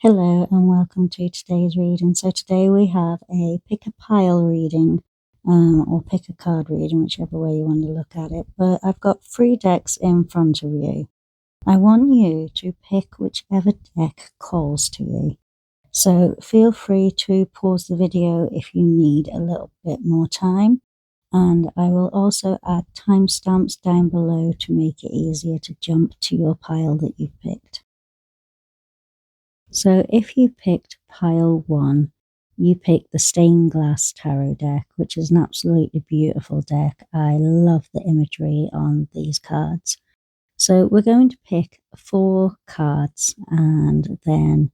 Hello and welcome to today's reading. So today we have a pick a pile reading or pick a card reading, whichever way you want to look at it. But I've got 3 decks in front of you. I want you to pick whichever deck calls to you. So feel free to pause the video if you need a little bit more time. And I will also add timestamps down below to make it easier to jump to your pile that you've picked. So if you picked pile 1, you picked the Stained Glass Tarot deck, which is an absolutely beautiful deck. I love the imagery on these cards. So we're going to pick 4 cards, and then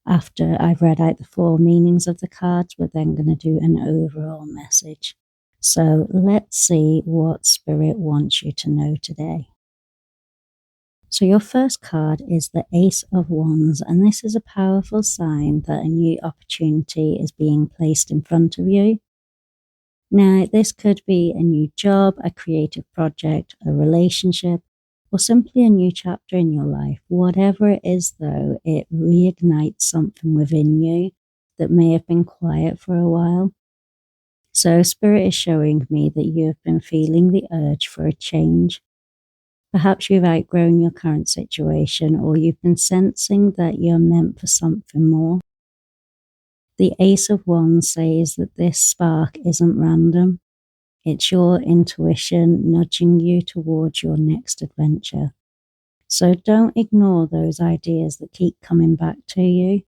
after I've read out the 4 meanings of the cards, we're then going to do an overall message. So let's see what Spirit wants you to know today. So your first card is the Ace of Wands, and this is a powerful sign that a new opportunity is being placed in front of you. Now, this could be a new job, a creative project, a relationship, or simply a new chapter in your life. Whatever it is, though, it reignites something within you that may have been quiet for a while. So Spirit is showing me that you have been feeling the urge for a change. Perhaps you've outgrown your current situation, or you've been sensing that you're meant for something more. The Ace of Wands says that this spark isn't random. It's your intuition nudging you towards your next adventure. So don't ignore those ideas that keep coming back to you.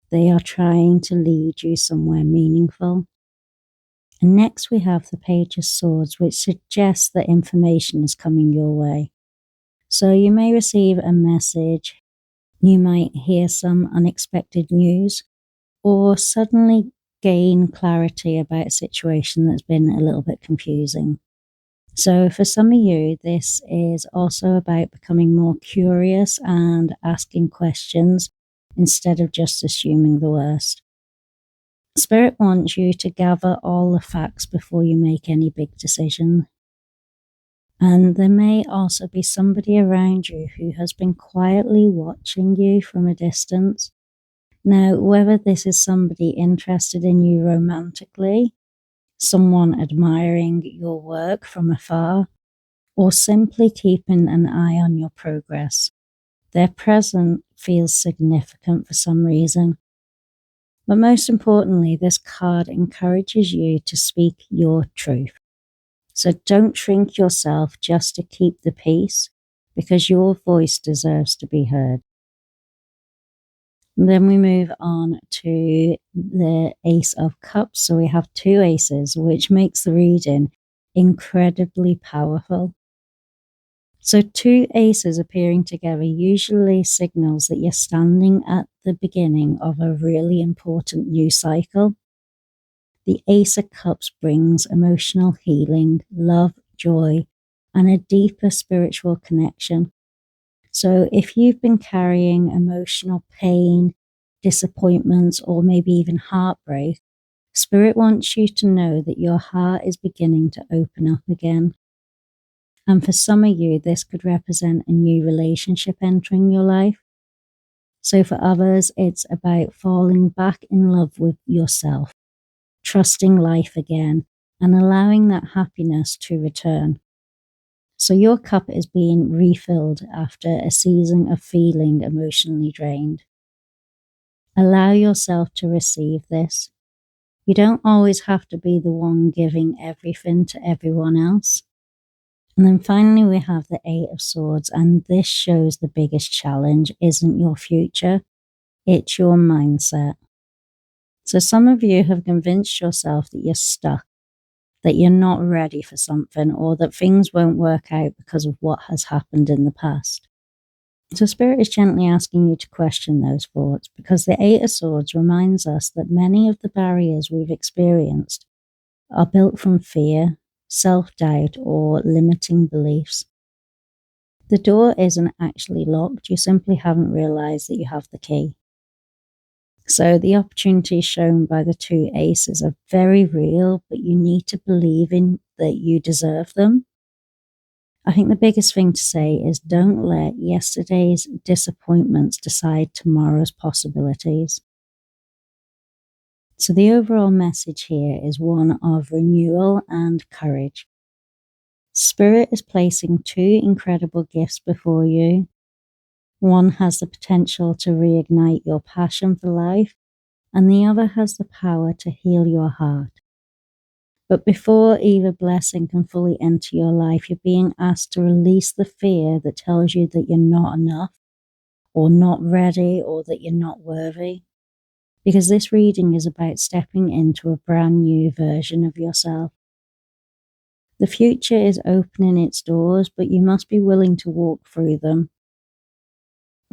They are trying to lead you somewhere meaningful. And next we have the Page of Swords, which suggests that information is coming your way. So you may receive a message, you might hear some unexpected news, or suddenly gain clarity about a situation that's been a little bit confusing. So for some of you, this is also about becoming more curious and asking questions instead of just assuming the worst. Spirit wants you to gather all the facts before you make any big decision. And there may also be somebody around you who has been quietly watching you from a distance. Now, whether this is somebody interested in you romantically, someone admiring your work from afar, or simply keeping an eye on your progress, their presence feels significant for some reason. But most importantly, this card encourages you to speak your truth. So don't shrink yourself just to keep the peace, because your voice deserves to be heard. And then we move on to the Ace of Cups. So we have 2 aces, which makes the reading incredibly powerful. So 2 aces appearing together usually signals that you're standing at the beginning of a really important new cycle. The Ace of Cups brings emotional healing, love, joy, and a deeper spiritual connection. So if you've been carrying emotional pain, disappointments, or maybe even heartbreak, Spirit wants you to know that your heart is beginning to open up again. And for some of you, this could represent a new relationship entering your life. So for others, it's about falling back in love with yourself, trusting life again, and allowing that happiness to return. So your cup is being refilled after a season of feeling emotionally drained. Allow yourself to receive this. You don't always have to be the one giving everything to everyone else. And then finally, we have the 8 of Swords, and this shows the biggest challenge isn't your future, it's your mindset. So some of you have convinced yourself that you're stuck, that you're not ready for something, or that things won't work out because of what has happened in the past. So Spirit is gently asking you to question those thoughts, because the 8 of Swords reminds us that many of the barriers we've experienced are built from fear, self-doubt, or limiting beliefs. The door isn't actually locked, you simply haven't realized that you have the key. So the opportunities shown by the 2 aces are very real, but you need to believe in that you deserve them. I think the biggest thing to say is don't let yesterday's disappointments decide tomorrow's possibilities. So the overall message here is one of renewal and courage. Spirit is placing two incredible gifts before you. One has the potential to reignite your passion for life, and the other has the power to heal your heart. But before either blessing can fully enter your life, you're being asked to release the fear that tells you that you're not enough, or not ready, or that you're not worthy. Because this reading is about stepping into a brand new version of yourself. The future is opening its doors, but you must be willing to walk through them.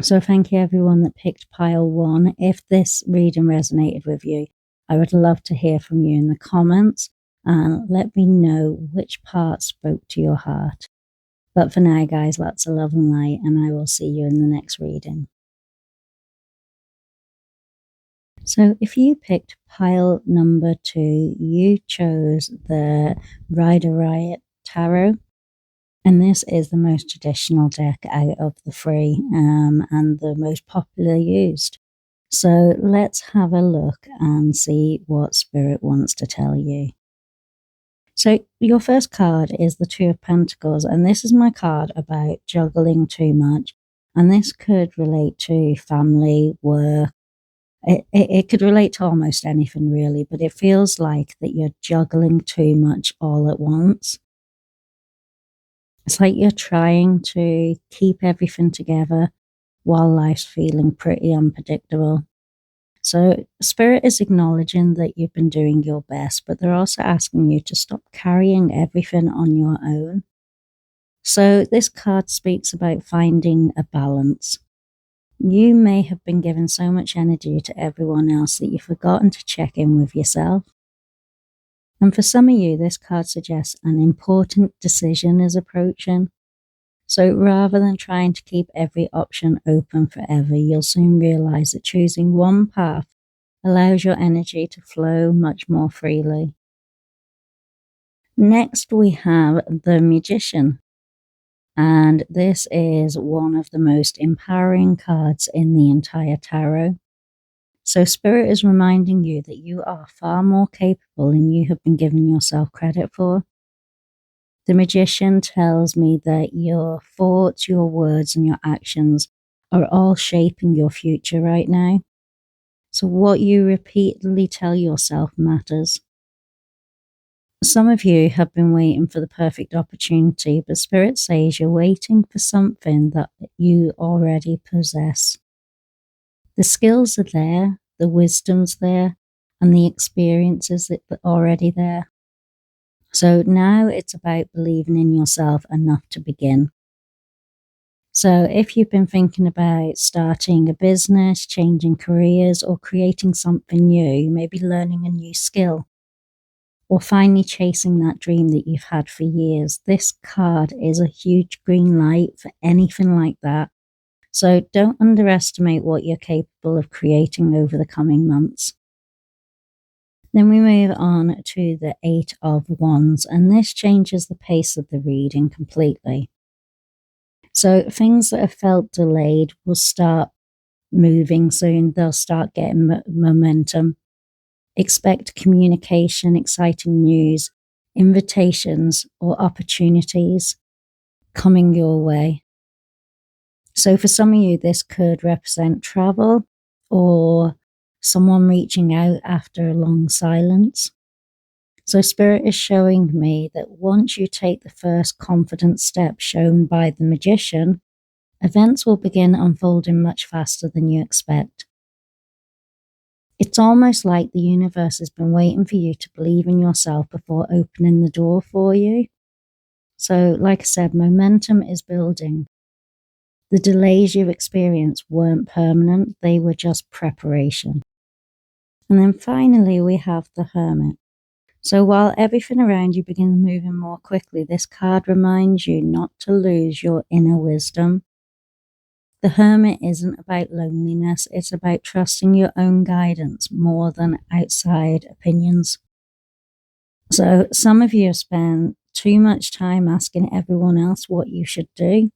So thank you everyone that picked pile 1. If this reading resonated with you, I would love to hear from you in the comments and let me know which part spoke to your heart. But for now, guys, lots of love and light, and I will see you in the next reading. So if you picked pile number 2, you chose the Rider Riot Tarot. And this is the most traditional deck out of the 3 and the most popularly used. So let's have a look and see what Spirit wants to tell you. So your first card is the 2 of Pentacles, and this is my card about juggling too much. And this could relate to family, work. It could relate to almost anything really, but it feels like that you're juggling too much all at once. It's like you're trying to keep everything together while life's feeling pretty unpredictable. So Spirit is acknowledging that you've been doing your best, but they're also asking you to stop carrying everything on your own. So this card speaks about finding a balance. You may have been given so much energy to everyone else that you've forgotten to check in with yourself. And for some of you, this card suggests an important decision is approaching. So rather than trying to keep every option open forever, you'll soon realize that choosing one path allows your energy to flow much more freely. Next, we have the Magician. And this is one of the most empowering cards in the entire tarot. So Spirit is reminding you that you are far more capable than you have been giving yourself credit for. The Magician tells me that your thoughts, your words, and your actions are all shaping your future right now. So what you repeatedly tell yourself matters. Some of you have been waiting for the perfect opportunity, but Spirit says you're waiting for something that you already possess. The skills are there, the wisdom's there, and the experiences are already there. So now it's about believing in yourself enough to begin. So if you've been thinking about starting a business, changing careers, or creating something new, maybe learning a new skill, or finally chasing that dream that you've had for years, this card is a huge green light for anything like that. So don't underestimate what you're capable of creating over the coming months. Then we move on to the 8 of Wands, and this changes the pace of the reading completely. So things that have felt delayed will start moving soon. They'll start getting momentum. Expect communication, exciting news, invitations, or opportunities coming your way. So for some of you, this could represent travel or someone reaching out after a long silence. So Spirit is showing me that once you take the first confident step shown by the Magician, events will begin unfolding much faster than you expect. It's almost like the universe has been waiting for you to believe in yourself before opening the door for you. So, like I said, momentum is building. The delays you've experienced weren't permanent, they were just preparation. And then finally, we have the Hermit. So while everything around you begins moving more quickly, this card reminds you not to lose your inner wisdom. The Hermit isn't about loneliness, it's about trusting your own guidance more than outside opinions. So some of you have spent too much time asking everyone else what you should do.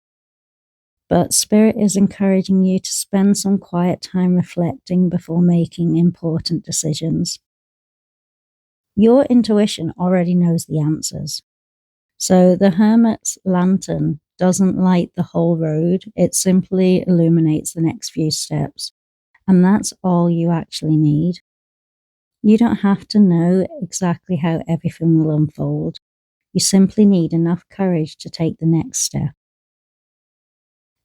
But Spirit is encouraging you to spend some quiet time reflecting before making important decisions. Your intuition already knows the answers. So the Hermit's lantern doesn't light the whole road, it simply illuminates the next few steps. And that's all you actually need. You don't have to know exactly how everything will unfold. You simply need enough courage to take the next step.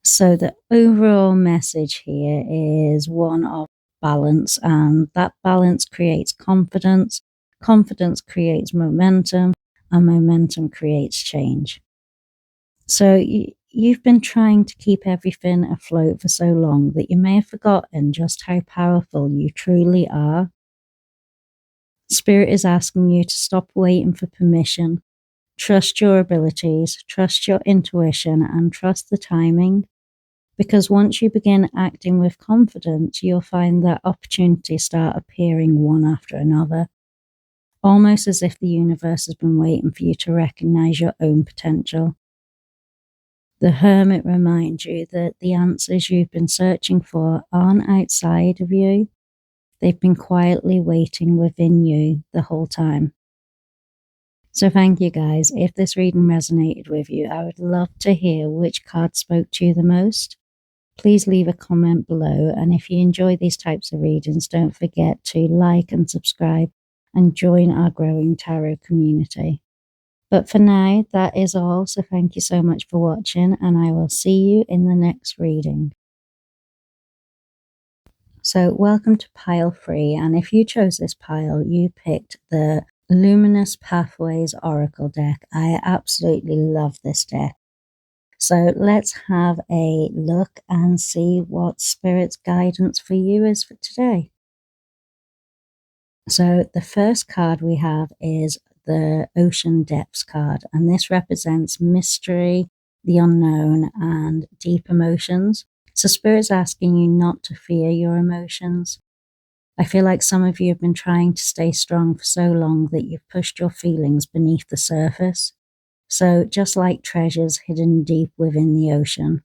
So the overall message here is one of balance, and that balance creates confidence. Confidence creates momentum, and momentum creates change. So you've been trying to keep everything afloat for so long that you may have forgotten just how powerful you truly are. Spirit is asking you to stop waiting for permission. Trust your abilities, trust your intuition, and trust the timing. Because once you begin acting with confidence, you'll find that opportunities start appearing one after another, almost as if the universe has been waiting for you to recognize your own potential. The Hermit reminds you that the answers you've been searching for aren't outside of you. They've been quietly waiting within you the whole time. So thank you guys. If this reading resonated with you, I would love to hear which card spoke to you the most. Please leave a comment below, and if you enjoy these types of readings, don't forget to like and subscribe and join our growing tarot community. But for now, that is all, so thank you so much for watching, and I will see you in the next reading. So welcome to pile 3, and if you chose this pile, you picked the Luminous Pathways Oracle deck. I absolutely love this deck. So let's have a look and see what Spirit's guidance for you is for today. So the first card we have is the Ocean Depths card, and this represents mystery, the unknown, and deep emotions. So Spirit's asking you not to fear your emotions. I feel like some of you have been trying to stay strong for so long that you've pushed your feelings beneath the surface. So just like treasures hidden deep within the ocean.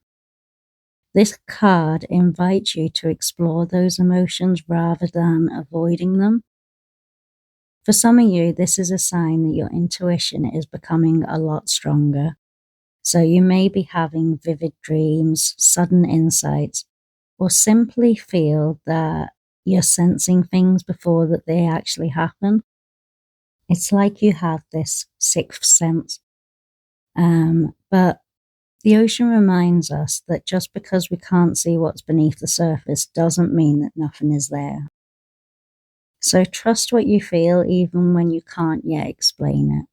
This card invites you to explore those emotions rather than avoiding them. For some of you, this is a sign that your intuition is becoming a lot stronger. So you may be having vivid dreams, sudden insights, or simply feel that you're sensing things before that they actually happen. It's like you have this sixth sense. But the ocean reminds us that just because we can't see what's beneath the surface doesn't mean that nothing is there. So trust what you feel even when you can't yet explain it.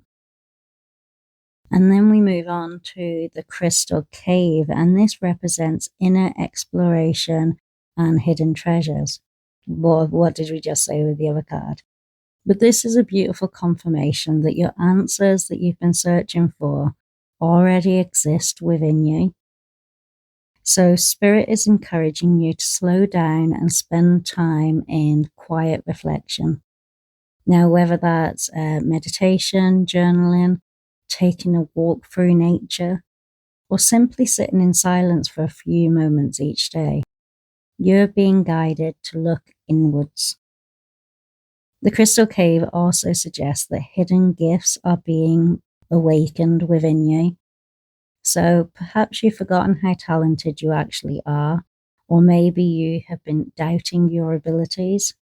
And then we move on to the Crystal Cave, and this represents inner exploration and hidden treasures. What did we just say with the other card? But this is a beautiful confirmation that your answers that you've been searching for already exist within you. So Spirit is encouraging you to slow down and spend time in quiet reflection. Now, whether that's meditation, journaling, taking a walk through nature, or simply sitting in silence for a few moments each day, you're being guided to look inwards. The Crystal Cave also suggests that hidden gifts are being awakened within you. So perhaps you've forgotten how talented you actually are, or maybe you have been doubting your abilities.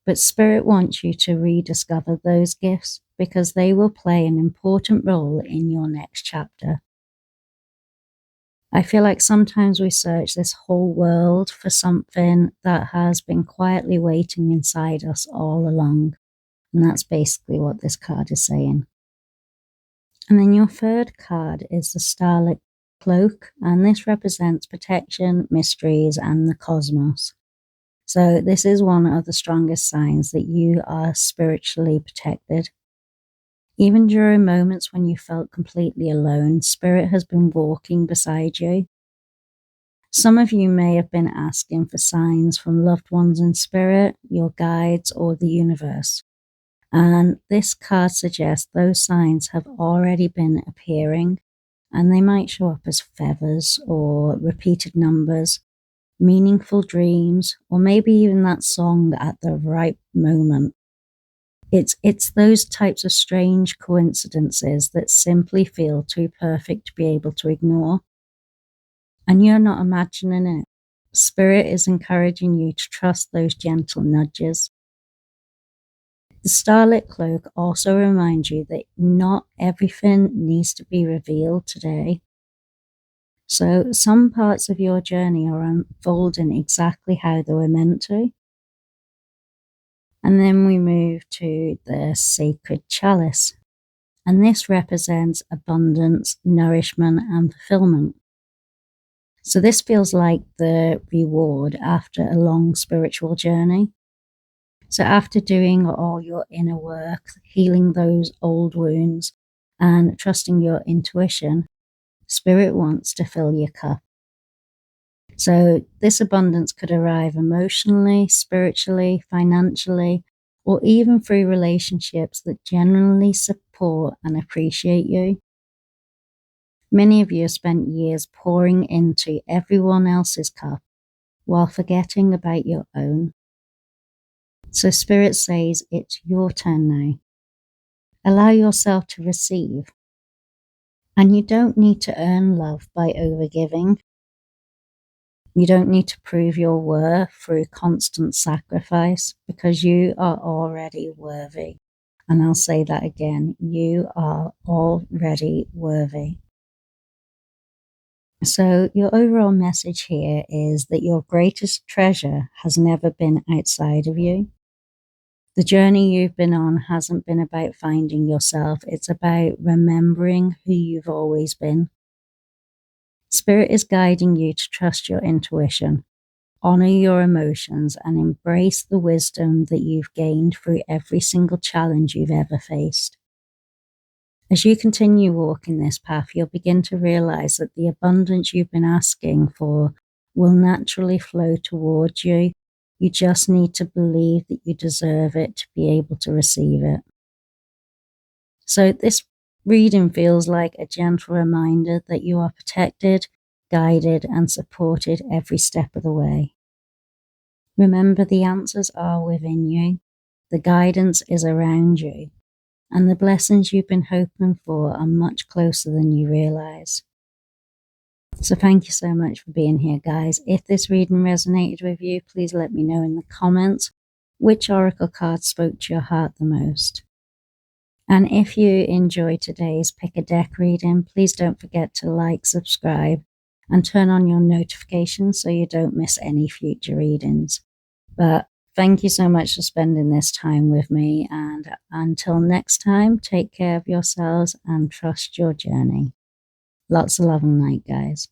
But Spirit wants you to rediscover those gifts because they will play an important role in your next chapter. I feel like sometimes we search this whole world for something that has been quietly waiting inside us all along. And that's basically what this card is saying. And then your third card is the Starlit Cloak, and this represents protection, mysteries, and the cosmos. So this is one of the strongest signs that you are spiritually protected. Even during moments when you felt completely alone, Spirit has been walking beside you. Some of you may have been asking for signs from loved ones in spirit, your guides, or the universe. And this card suggests those signs have already been appearing, and they might show up as feathers or repeated numbers, meaningful dreams, or maybe even that song at the right moment. It's those types of strange coincidences that simply feel too perfect to be able to ignore. And you're not imagining it. Spirit is encouraging you to trust those gentle nudges. The starlit cloak also reminds you that not everything needs to be revealed today. So some parts of your journey are unfolding exactly how they were meant to. And then we move to the sacred chalice. And this represents abundance, nourishment, and fulfillment. So this feels like the reward after a long spiritual journey. So after doing all your inner work, healing those old wounds, and trusting your intuition, Spirit wants to fill your cup. So this abundance could arrive emotionally, spiritually, financially, or even through relationships that genuinely support and appreciate you. Many of you have spent years pouring into everyone else's cup while forgetting about your own. So Spirit says it's your turn now. Allow yourself to receive. And you don't need to earn love by overgiving. You don't need to prove your worth through constant sacrifice, because you are already worthy. And I'll say that again, you are already worthy. So your overall message here is that your greatest treasure has never been outside of you. The journey you've been on hasn't been about finding yourself. It's about remembering who you've always been. Spirit is guiding you to trust your intuition, honor your emotions, and embrace the wisdom that you've gained through every single challenge you've ever faced. As you continue walking this path, you'll begin to realize that the abundance you've been asking for will naturally flow towards you. You just need to believe that you deserve it to be able to receive it. So this reading feels like a gentle reminder that you are protected, guided, and supported every step of the way. Remember, the answers are within you, the guidance is around you, and the blessings you've been hoping for are much closer than you realize. So thank you so much for being here, guys. If this reading resonated with you, please let me know in the comments which oracle card spoke to your heart the most. And if you enjoyed today's Pick a Deck reading, please don't forget to like, subscribe, and turn on your notifications so you don't miss any future readings. But thank you so much for spending this time with me, and until next time, take care of yourselves and trust your journey. Lots of love and light, guys.